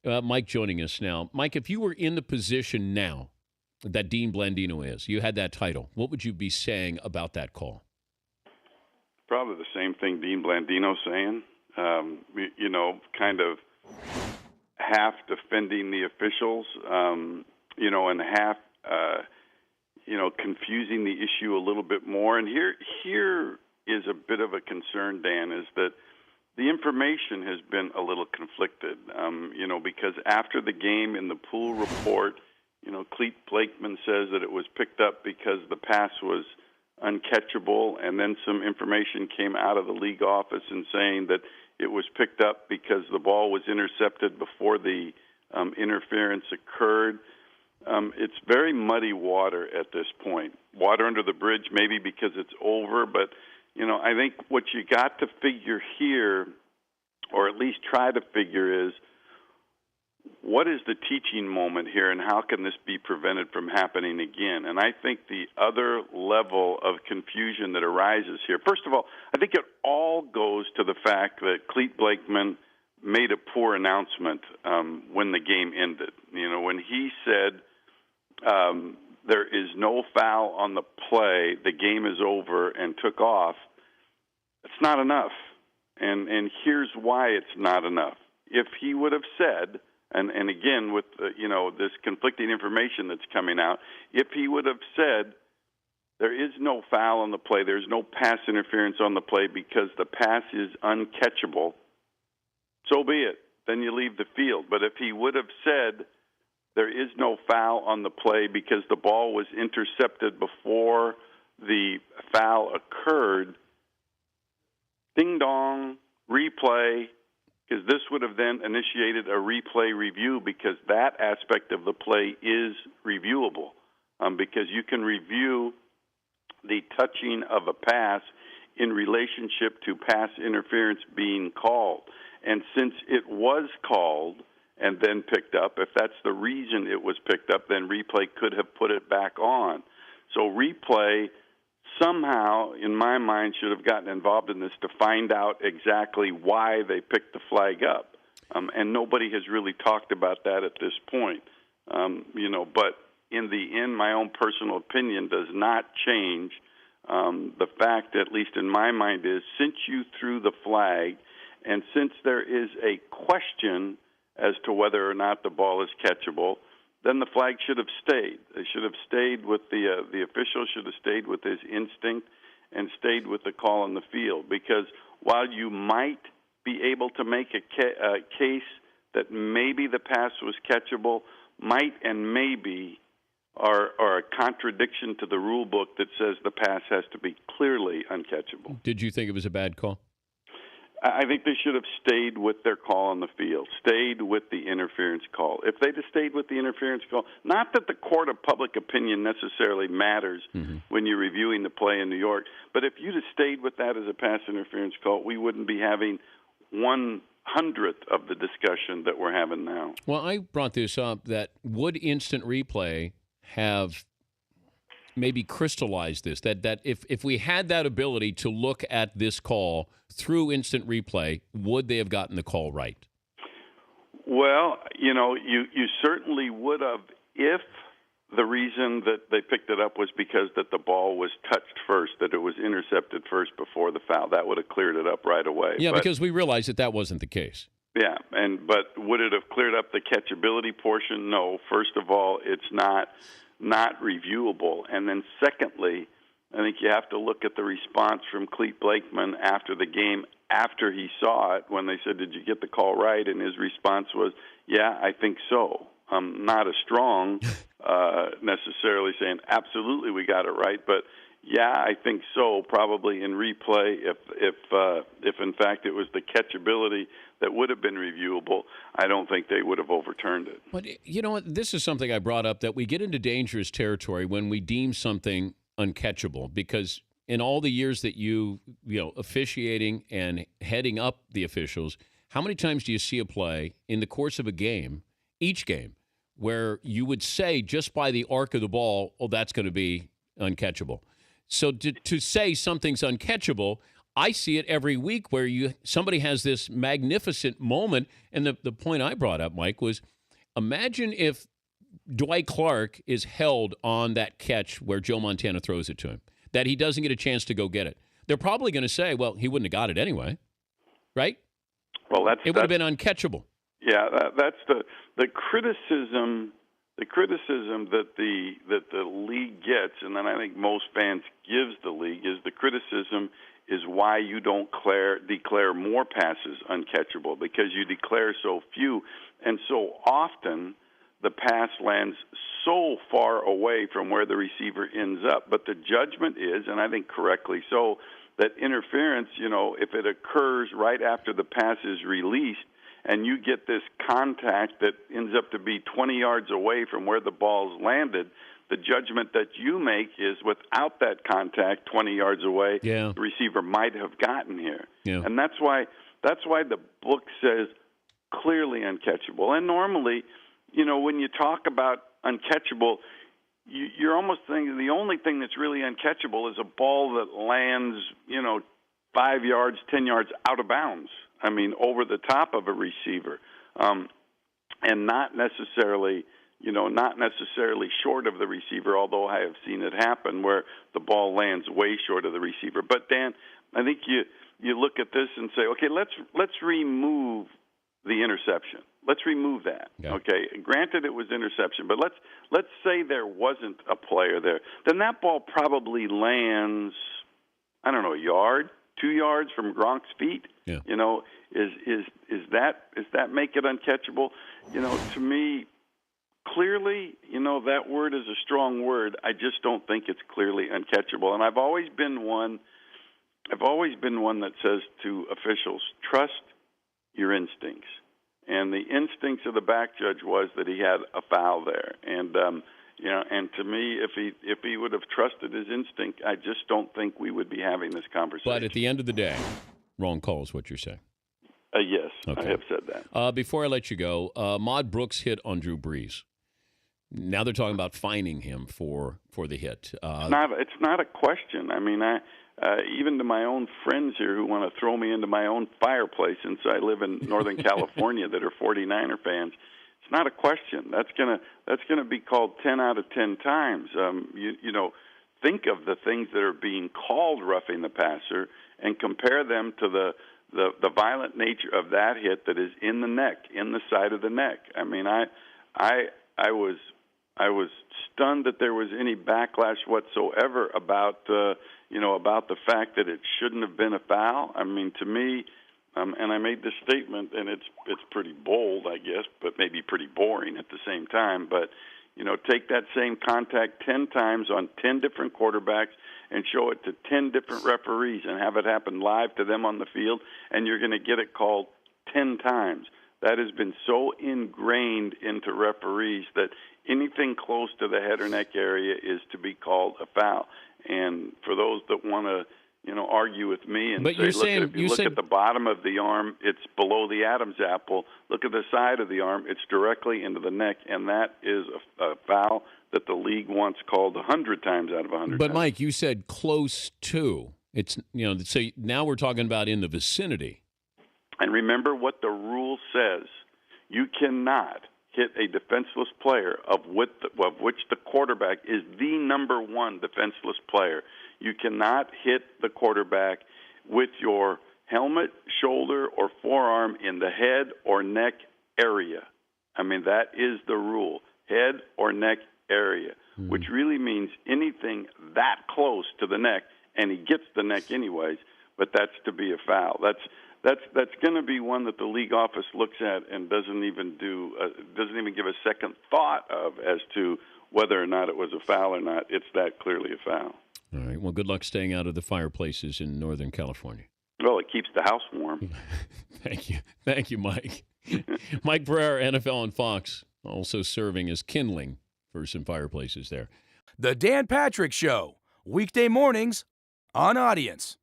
Mike joining us now. Mike, if you were in the position now that Dean Blandino is, you had that title, what would you be saying about that call? Probably the same thing Dean Blandino's saying. Kind of half defending the officials, and half, confusing the issue a little bit more. And here is a bit of a concern, Dan, is that the information has been a little conflicted, because after the game in the pool report, Cleet Blakeman says that it was picked up because the pass was uncatchable, and then some information came out of the league office and saying that it was picked up because the ball was intercepted before the interference occurred. It's very muddy water at this point. Water under the bridge, maybe because it's over, but I think what you got to figure here, or at least try to figure, is what is the teaching moment here, and how can this be prevented from happening again? And I think the other level of confusion that arises here, first of all, I think it all goes to the fact that Cleet Blakeman made a poor announcement when the game ended. When he said there is no foul on the play, the game is over, and took off, it's not enough. And here's why it's not enough. If he would have said, and again, with this conflicting information that's coming out, if he would have said there is no foul on the play, there's no pass interference on the play because the pass is uncatchable, so be it. Then you leave the field. But if he would have said there is no foul on the play because the ball was intercepted before the foul occurred, ding dong, replay, because this would have then initiated a replay review, because that aspect of the play is reviewable, because you can review the touching of a pass in relationship to pass interference being called. And since it was called and then picked up, if that's the reason it was picked up, then replay could have put it back on. So replay somehow, in my mind, should have gotten involved in this to find out exactly why they picked the flag up. And nobody has really talked about that at this point. But in the end, my own personal opinion does not change. The fact, at least in my mind, is since you threw the flag and since there is a question as to whether or not the ball is catchable, then the flag should have stayed. They should have stayed with the official should have stayed with his instinct and stayed with the call on the field. Because while you might be able to make a case that maybe the pass was catchable, might and maybe are a contradiction to the rule book that says the pass has to be clearly uncatchable. Did you think it was a bad call? I think they should have stayed with their call on the field, stayed with the interference call. If they'd have stayed with the interference call, not that the court of public opinion necessarily matters when you're reviewing the play in New York, but if you'd have stayed with that as a pass interference call, we wouldn't be having 1/100th of the discussion that we're having now. Well, I brought this up, that would instant replay have maybe crystallized this, that if we had that ability to look at this call through instant replay, would they have gotten the call right? Well, you certainly would have if the reason that they picked it up was because that the ball was touched first, that it was intercepted first before the foul. That would have cleared it up right away. Yeah, because we realized that wasn't the case. Yeah, but would it have cleared up the catchability portion? No. First of all, it's not reviewable. And then secondly, I think you have to look at the response from Cleet Blakeman after the game, after he saw it, when they said, "Did you get the call right?" And his response was, "Yeah, I think so." Not as strong necessarily saying, "Absolutely, we got it right," but yeah, I think so. Probably in replay, if in fact it was the catchability that would have been reviewable, I don't think they would have overturned it. But you know what? This is something I brought up, that we get into dangerous territory when we deem something uncatchable, because in all the years that you officiating and heading up the officials, how many times do you see a play in the course of a game, each game, where you would say just by the arc of the ball, oh, that's going to be uncatchable? So to say something's uncatchable, I see it every week where somebody has this magnificent moment. And the point I brought up, Mike, was imagine if Dwight Clark is held on that catch where Joe Montana throws it to him, that he doesn't get a chance to go get it. They're probably going to say, well, he wouldn't have got it anyway, right? Well, it would have been uncatchable. Yeah, that's the criticism. The criticism that the league gets, and then I think most fans gives the league, is the criticism is why you don't declare more passes uncatchable, because you declare so few, and so often the pass lands so far away from where the receiver ends up. But the judgment is, and I think correctly so, that interference, if it occurs right after the pass is released and you get this contact that ends up to be 20 yards away from where the ball's landed, the judgment that you make is without that contact 20 yards away, the receiver might have gotten here. Yeah. And that's why the book says clearly uncatchable. And normally, when you talk about uncatchable, you're almost thinking the only thing that's really uncatchable is a ball that lands, 5 yards, 10 yards out of bounds. I mean, over the top of a receiver, and not necessarily short of the receiver, although I have seen it happen where the ball lands way short of the receiver. But, Dan, I think you look at this and say, okay, let's remove the interception. Let's remove that. Yeah. Okay, granted it was interception, but let's say there wasn't a player there. Then that ball probably lands, I don't know, a yard, 2 yards from Gronk's feet. Yeah. Is that make it uncatchable? To me, clearly, that word is a strong word. I just don't think it's clearly uncatchable. And I've always been one that says to officials, trust your instincts. And the instincts of the back judge was that he had a foul there. And and to me, if he would have trusted his instinct, I just don't think we would be having this conversation. But at the end of the day, wrong call is what you're saying. Yes, okay. I have said that. Before I let you go, Maude Brooks hit on Drew Brees. Now they're talking about fining him for the hit. It's not a question. I mean, even to my own friends here who want to throw me into my own fireplace, since I live in Northern California, that are 49er fans, it's not a question. That's gonna be called 10 out of 10 times. Think of the things that are being called roughing the passer and compare them to the violent nature of that hit that is in the neck, in the side of the neck. I mean, I was stunned that there was any backlash whatsoever about the fact that it shouldn't have been a foul. I mean, to me, and I made this statement, and it's pretty bold, I guess, but maybe pretty boring at the same time. But take that same contact 10 times on 10 different quarterbacks and show it to 10 different referees and have it happen live to them on the field, and you're going to get it called 10 times. That has been so ingrained into referees that anything close to the head or neck area is to be called a foul. And for those that want to, argue with me and if you look at the bottom of the arm, it's below the Adam's apple. Look at the side of the arm, it's directly into the neck, and that is a foul that the league wants called 100 times out of 100 But, times. Mike, you said close to. It's, so now we're talking about in the vicinity. And remember what the rule says. You cannot hit a defenseless player of which the quarterback is the number one defenseless player. You cannot hit the quarterback with your helmet, shoulder, or forearm in the head or neck area. I mean, that is the rule, head or neck area, which really means anything that close to the neck, and he gets the neck anyways, but that's to be a foul. That's going to be one that the league office looks at and doesn't even give a second thought of as to whether or not it was a foul or not. It's that clearly a foul. All right. Well, good luck staying out of the fireplaces in Northern California. Well, it keeps the house warm. Thank you, Mike. Mike Pereira, NFL on Fox, also serving as kindling for some fireplaces there. The Dan Patrick Show, weekday mornings on Audience.